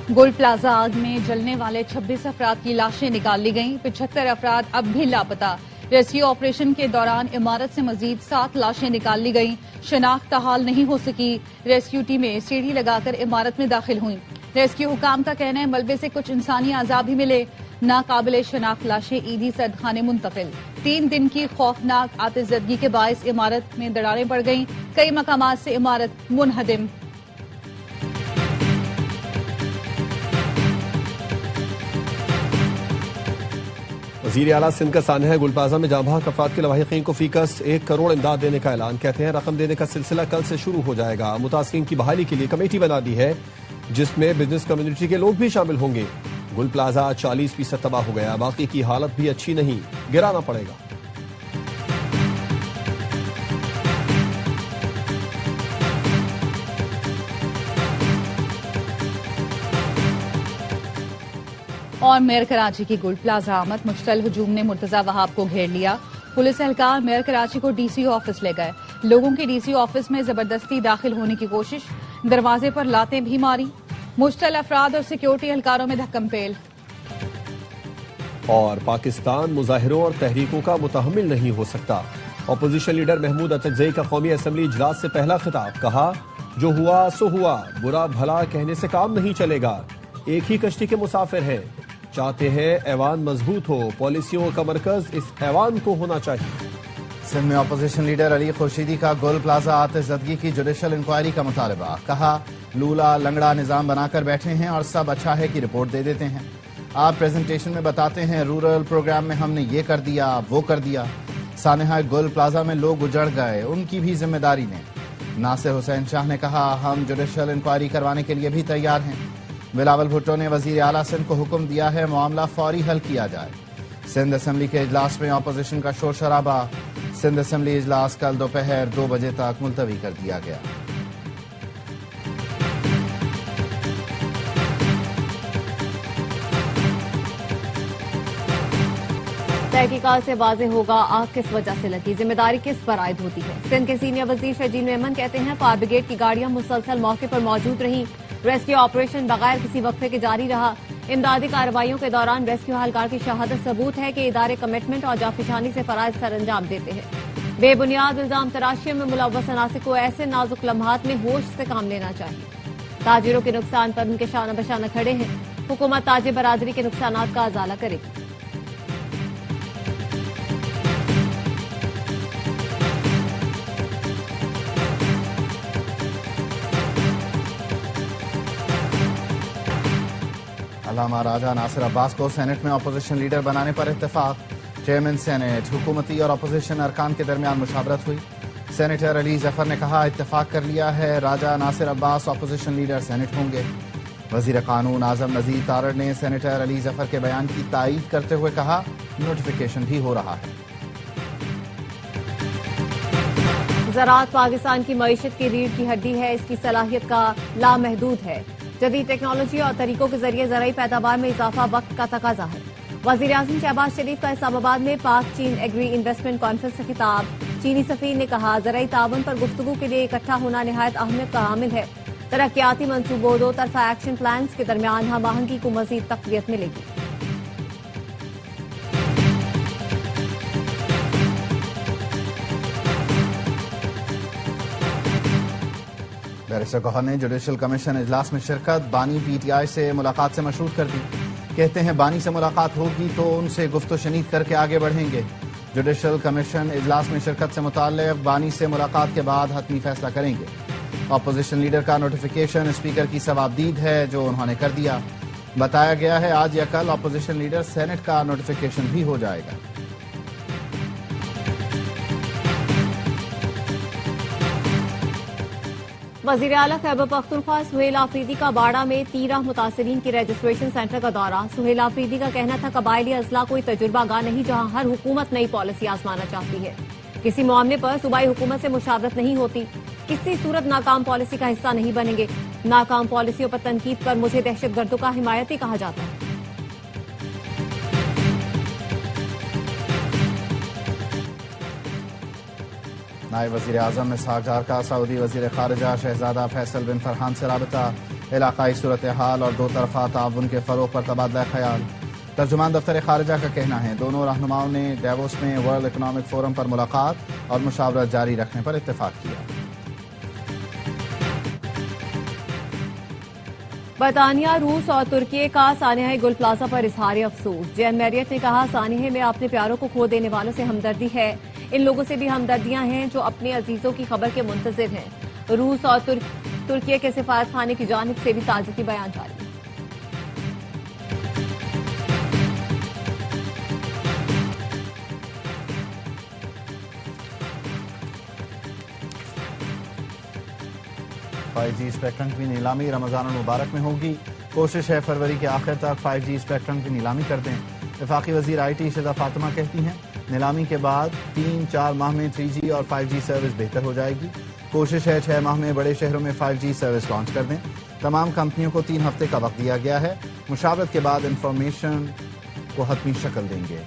गोल plaza आग में जलने वाले 26 अफराद की लाशें निकाल ली गईं। 75 अफराद अब भी लापता। रेस्क्यू ऑपरेशन के दौरान इमारत से मजीद 7 लाशें निकाल ली गईं। शनाख्त हाल नहीं हो सकी। रेस्क्यू टीमें सीढ़ी लगाकर इमारत में दाखिल हुईं। रेस्क्यू हुकाम का कहना है मलबे से कुछ इंसानी आज़ा भी मिले। नाकाबिले शनाख्त लाशें ईदी सदखाने मुंतकिल। 3 दिन की खौफनाक आतिशज़दगी के बायस इमारत में दरारें पड़ गईं। कई मकामात से इमारत मुनहदिम। वज़ीर आला सिंध का सान्हा है, गुल प्लाजा में जांबाक अफराद के लवाहिकीन को फीकस 1 करोड़ इमदाद देने का ऐलान। कहते हैं रकम देने का सिलसिला कल से शुरू हो जाएगा। मुतासिरीन की बहाली के लिए कमेटी बना दी है जिसमें बिजनेस कम्युनिटी के लोग भी शामिल होंगे। गुल प्लाजा 40% तबाह हो गया, बाकी की हालत भी अच्छी नहीं, गिराना पड़ेगा। और मेयर कराची की गुल प्लाजा आमद मुश्तल हुजूम ने मुर्तजा वहाब को घेर लिया। पुलिस एहलकार मेयर कराची को डीसी ऑफिस ले गए। लोगों की डीसी ऑफिस में जबरदस्ती दाखिल होने की कोशिश, दरवाजे पर लातें भी मारी। मुश्तल अफराद और सिक्योरिटी एहलकारों में धक्कमपेल। और पाकिस्तान मुजाहिरों और तहरीकों का मुतहम्मिल नहीं हो सकता। अपोजिशन लीडर महमूद अतकजई का कौमी असम्बली इजलास से पहला खिताब। कहा जो हुआ सो हुआ, बुरा भला कहने से काम नहीं चलेगा। एक ही कश्ती के मुसाफिर हैं, चाहते हैं ऐवान मजबूत हो, पॉलिसियों का मरकज इस ऐवान को होना चाहिए। सिंध में अपोजिशन लीडर अली खुर्शीदी का गोल प्लाजा आतिशज़दगी की जुडिशल इंक्वायरी का मुतालबा। कहा लूला लंगड़ा निजाम बनाकर बैठे हैं और सब अच्छा है की रिपोर्ट दे देते हैं। आप प्रेजेंटेशन में बताते हैं रूरल प्रोग्राम में हमने ये कर दिया वो कर दिया। सानेहा गोल प्लाजा में लोग उजड़ गए, उनकी भी जिम्मेदारी ने। नासिर हुसैन शाह ने कहा हम जुडिशल इंक्वायरी करवाने के लिए भी तैयार हैं। बिलावल भुट्टो ने वजीर आला सिंध को हुक्म दिया है मामला फौरी हल किया जाए। सिंध असम्बली के इजलास में अपोजिशन का शोर शराबा। सिंध असम्बली इजलास कल दोपहर 2 बजे तक मुलतवी कर दिया गया। तहकीकात से वाज़ेह होगा आग किस वजह से लगी, जिम्मेदारी किस पर आयद होती है। सिंध के सीनियर वजीर शजीन मेमन कहते हैं फायर ब्रिगेड की गाड़ियां मुसलसल मौके पर मौजूद रहीं। रेस्क्यू ऑपरेशन बगैर किसी वक्फे के जारी रहा। इमदादी कार्रवाइयों के दौरान रेस्क्यू एहलकार की शहादत सबूत है कि इदारे कमिटमेंट और जाफिशानी से फराइज सर अंजाम देते हैं। बेबुनियाद इल्जाम तराशियों में मुलव्वस अनासिर को ऐसे नाजुक लम्हात में होश से काम लेना चाहिए। ताजिरों के नुकसान पर उनके शाना बशाना खड़े हैं। हुकूमत ताजिर बरादरी के नुकसानात का अजाला करेगी। अल्लामा राजा नासिर अब्बास को सेनेट में अपोजिशन लीडर बनाने पर इत्तेफाक। चेयरमैन सेनेट हुकूमती और अपोजिशन अरकान के दरमियान मुशावरत हुई। सेनेटर अली जफर ने कहा इत्तेफाक कर लिया है, Raja Nasir Abbas opposition leader senate होंगे। वजीर कानून आजम नजीर तारड़ ने सेनेटर अली जफर के बयान की तायीद करते हुए कहा नोटिफिकेशन भी हो रहा है। ज़राअत पाकिस्तान की मईशत की रीढ़ की हड्डी है, इसकी सलाहियत का लामहदूद है। जदीद टेक्नोलॉजी और तरीकों के जरिए ज़राई पैदावार में इजाफा वक्त का तकाजा है। वज़ीर आज़म शहबाज शरीफ का इस्लामाबाद में पाक चीन एग्री इन्वेस्टमेंट कॉन्फ्रेंस से खिताब। चीनी सफीर ने कहा ज़राई ताउन पर गुफ्तगू के लिए इकट्ठा होना निहायत अहमियत का हामिल है। तरक्याती मंसूबों दो तरफा एक्शन प्लान के दरमियान हम आहंगी को मजीद तक़वियत मिलेगी। बैरिस्टर गौहर ने जुडिशल कमीशन इजलास में शिरकत। बानी पीटीआई से मुलाकात से मशरूत कर दी। कहते हैं बानी से मुलाकात होगी तो उनसे गुफ्तो शनीद करके आगे बढ़ेंगे। जुडिशल कमीशन इजलास में शिरकत से मुताल्लिक़ बानी से मुलाकात के बाद हतमी फैसला करेंगे। अपोजिशन लीडर का नोटिफिकेशन स्पीकर की सवाबदीद है जो उन्होंने कर दिया। बताया गया है आज या कल अपोजिशन लीडर सेनेट का नोटिफिकेशन भी हो जाएगा। वज़ीर आला खैबर पख्तूनख्वा सुहेल आफरीदी का बाड़ा में 13 मुतासरीन की रजिस्ट्रेशन सेंटर का दौरा। सुहेल आफरीदी का कहना था कबायली अजला कोई तजुर्बा गाह नहीं जहां हर हुकूमत नई पॉलिसी आजमाना चाहती है। किसी मामले पर सूबाई हुकूमत से मुशावरत नहीं होती, किसी सूरत नाकाम पॉलिसी का हिस्सा नहीं बनेंगे। नाकाम पॉलिसियों पर तनकीद पर मुझे दहशतगर्दों का हिमायती कहा जाता है। नायब वज़ीर आज़म इसहाक डार का सऊदी वज़ीर ख़ारिजा शहजादा फैसल बिन फरहान से राबता। इलाकाई सूरत हाल और दो तरफा ताउन के फरोग पर तबादला ख्याल। तर्जुमान दफ्तर खारिजा का कहना है दोनों रहनुमाओं ने डेवोस में वर्ल्ड इकोनॉमिक फोरम पर मुलाकात और मुशावरत जारी रखने पर इत्तेफाक किया। बरतानिया, रूस और तुर्की का सानिया गुल प्लाजा पर इजहार अफसोस। जैन मैरियट ने कहा सानिया में अपने प्यारों को खो देने वालों से हमदर्दी है। इन लोगों से भी हमदर्दियां हैं जो अपने अजीजों की खबर के मुंतजिर हैं। रूस और तुर्की के सिफारत खाने की जानिब से भी ताज़गी बयान जारी है। जी स्पेक्ट्रम की नीलामी रमजान मुबारक में होगी। कोशिश है फरवरी के आखिर तक 5G स्पेक्ट्रम की नीलामी कर दें। वफाकी वजीर IT शिदा फातिमा कहती हैं नीलामी के बाद 3-4 माह में 3G और 5G सर्विस बेहतर हो जाएगी। कोशिश है 6 माह में बड़े शहरों में 5G सर्विस लॉन्च कर दें। तमाम कंपनियों को 3 हफ्ते का वक्त दिया गया है। मुशावरत के बाद इंफॉर्मेशन को हतमी शक्ल देंगे।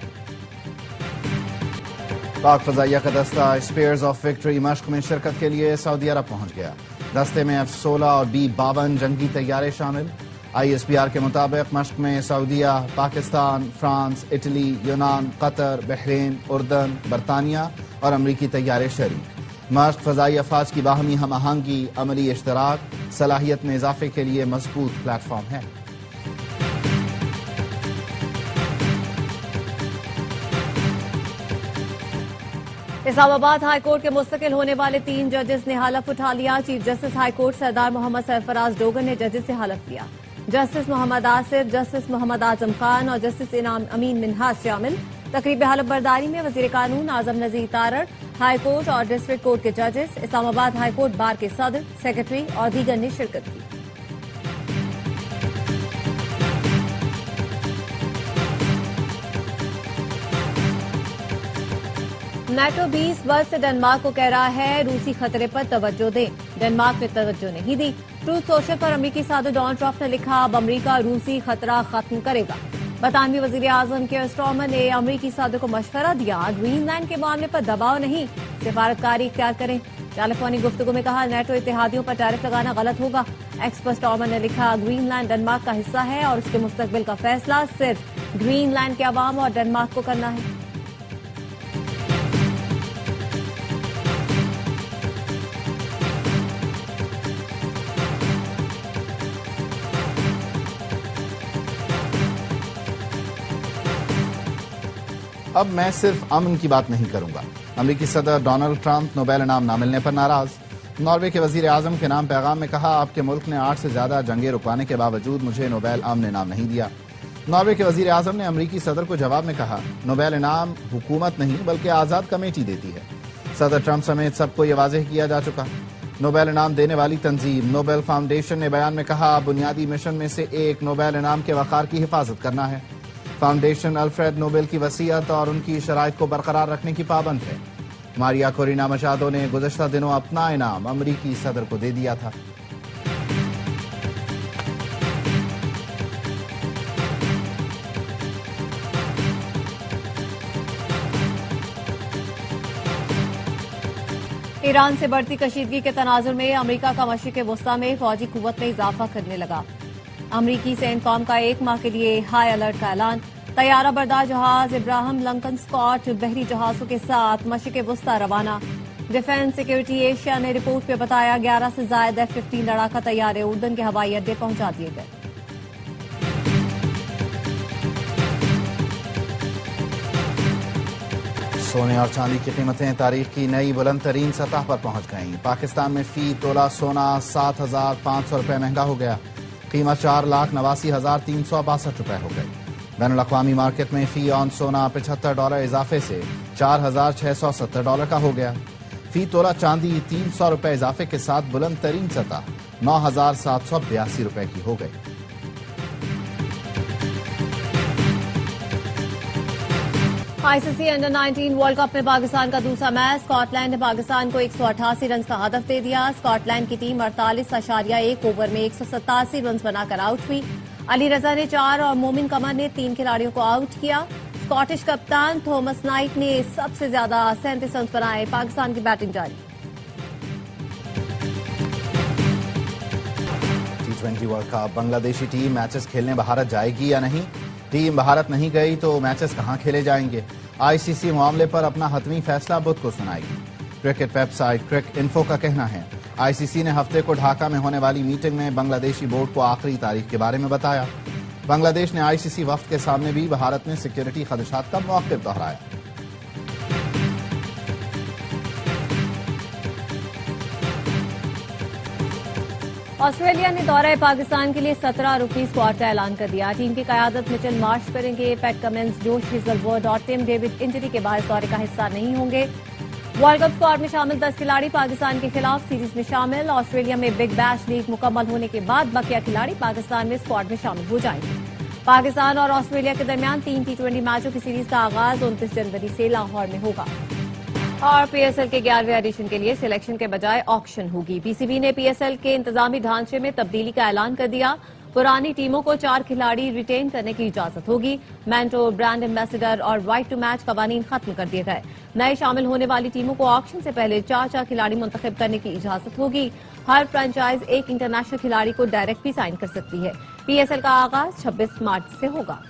पाक फजाइया का दस्ता स्पेयर्स ऑफ विक्ट्री मश्क में शिरकत के लिए सऊदी अरब पहुंच गया। दस्ते में F-16 और B-52 जंगी तैयारे शामिल। ISPR के मुताबिक मश्क में सऊदीया, पाकिस्तान, फ्रांस, इटली, यूनान, कतर, बहरीन, उर्दन, बरतानिया और अमरीकी तैयारे शरीक। मश्क फजाई अफवाज की बाहमी हम आहंगी, अमली इश्तराक, सलाहियत में इजाफे के लिए मजबूत प्लेटफॉर्म है। इस्लामाबाद हाईकोर्ट के मुस्तकिल होने वाले 3 जजेस ने हलफ उठा लिया। चीफ जस्टिस हाईकोर्ट सरदार मोहम्मद सरफराज डोगर ने जजेस से हलफ लिया। जस्टिस मोहम्मद आसिफ, जस्टिस मोहम्मद आजम खान और जस्टिस इनाम अमीन मिन्हाज शामिल। तकरीब हलफ बर्दारी में वजीर कानून आजम नजीर तारड़, हाईकोर्ट और डिस्ट्रिक्ट कोर्ट के जजेस, इस्लामाबाद हाईकोर्ट बार के सदर, सेक्रेटरी और दीगर ने शिरकत की। नेटो 20 वर्ष से डेनमार्क को कह रहा है रूसी खतरे पर तवज्जो दें। डेनमार्क ने तवज्जो नहीं दी। ट्रूथ सोशल पर अमरीकी सदर डोनाल्ड ट्रंप ने लिखा अब अमरीका रूसी खतरा खत्म करेगा। बरतानवी वजीर आजम केयर स्टारमर ने अमरीकी सदर को मशवरा दिया ग्रीनलैंड के मामले पर दबाव नहीं, सिफारतकारी इख्तियार करें। टेलीफोनिक गुफ्तगू में कहा नेटो इत्तेहादियों पर टैरिफ लगाना गलत होगा। एक्सपर्ट स्टारमर ने लिखा ग्रीनलैंड डेनमार्क का हिस्सा है और उसके मुस्तकबिल का फैसला सिर्फ ग्रीनलैंड के अवाम और डेनमार्क को करना है। अब मैं सिर्फ अमन की बात नहीं करूंगा। अमरीकी सदर डोनाल्ड ट्रंप नोबेल इनाम न मिलने पर नाराज। नॉर्वे के वजीर आजम के नाम पैगाम में कहा आपके मुल्क ने 8 से ज्यादा जंगें रुकवाने के बावजूद मुझे नोबेल अमन इनाम नहीं दिया। नॉर्वे के वजीर आजम ने अमरीकी सदर को जवाब में कहा नोबेल इनाम हुकूमत नहीं बल्कि आजाद कमेटी देती है। सदर ट्रंप समेत सबको ये वाजह किया जा चुका। नोबेल इनाम देने वाली तंजीम नोबेल फाउंडेशन ने बयान में कहा बुनियादी मिशन में से एक नोबेल इनाम के वकार की हिफाजत करना है। फाउंडेशन अल्फ्रेड नोबेल की वसीयत और उनकी शराइत को बरकरार रखने की पाबंद है। मारिया कोरिना मचादो ने गुज़श्ता दिनों अपना इनाम अमरीकी सदर को दे दिया था। ईरान से बढ़ती कशीदगी के तनाजुर में अमरीका का मशरिक़ वस्ता में फौजी कुव्वत में इजाफा करने लगा। अमरीकी सेंटकॉम का 1 माह के लिए हाई अलर्ट का ऐलान। तैयारा बरदार जहाज इब्राहिम लंकन स्कॉट बहरी जहाजों के साथ मशरिक़ वस्ता रवाना। डिफेंस सिक्योरिटी एशिया ने रिपोर्ट में बताया 11 से ज्यादा F-15 लड़ाका तैयारे उर्दन के हवाई अड्डे पहुंचा दिए गए। सोने और चांदी की कीमतें तारीख की नई बुलंद तरीन सतह पर पहुंच गईं। पाकिस्तान में फी तोला सोना 7,500 रुपए महंगा हो गया। कीमत 4,89,362 रुपए हो गई। बैनुल अक़वामी मार्केट में फी ऑन सोना $75 इजाफे से $4,670 का हो गया। फी तोला चांदी 300 रुपए इजाफे के साथ बुलंद तरीन सतह 9,782 रुपए की हो गई। आईसीसी अंडर 19 वर्ल्ड कप में पाकिस्तान का दूसरा मैच। स्कॉटलैंड ने पाकिस्तान को 188 रन का हदफ दे दिया। स्कॉटलैंड की टीम 48.1 ओवर में 187 रन बनाकर आउट हुई। अली रजा ने 4 और मोमिन कमर ने 3 खिलाड़ियों को आउट किया। स्कॉटिश कप्तान थॉमस नाइट ने सबसे ज्यादा 37 रन बनाए। पाकिस्तान की बैटिंग जारी। T20 world cup. Bangladeshi team matches खेलने भारत जाएगी या नहीं? टीम भारत नहीं गई तो मैचेस कहां खेले जाएंगे? आईसीसी मामले पर अपना हतमी फैसला बुध को सुनाएगी। क्रिकेट वेबसाइट क्रिक इन्फो का कहना है आईसीसी ने हफ्ते को ढाका में होने वाली मीटिंग में बांग्लादेशी बोर्ड को आखिरी तारीख के बारे में बताया। बांग्लादेश ने आईसीसी वफ्द के सामने भी भारत में सिक्योरिटी खदशात का मौक़िफ़ दोहराया। ऑस्ट्रेलिया ने दौरे पाकिस्तान के लिए 17 रुकी स्क्वाड का ऐलान कर दिया। टीम की कयादत मिचेल मार्श करेंगे। पैट कमिंस, जोश हेजलवुड और टिम डेविड इंजरी के बाद दौरे का हिस्सा नहीं होंगे। वर्ल्ड कप स्क्वाड में शामिल 10 खिलाड़ी पाकिस्तान के खिलाफ सीरीज में शामिल। ऑस्ट्रेलिया में बिग बैश लीग मुकम्मल होने के बाद बकिया खिलाड़ी पाकिस्तान में स्क्वाड में शामिल हो जाएंगे। पाकिस्तान और ऑस्ट्रेलिया के दरमियान 3 T20 मैचों की सीरीज का आगाज 29 जनवरी से लाहौर में होगा। और पीएसएल के 11वें एडिशन के लिए सिलेक्शन के बजाय ऑक्शन होगी। पीसीबी ने पीएसएल के इंतजामी ढांचे में तब्दीली का ऐलान कर दिया। पुरानी टीमों को 4 खिलाड़ी रिटेन करने की इजाजत होगी। मेंटोर, ब्रांड एम्बेसडर और राइट टू मैच कवानीन खत्म कर दिए गए। नए शामिल होने वाली टीमों को ऑक्शन से पहले 4 खिलाड़ी मुंतखब करने की इजाजत होगी। हर फ्रेंचाइज एक इंटरनेशनल खिलाड़ी को डायरेक्ट भी साइन कर सकती है। पीएसएल का आगाज 26 मार्च से होगा।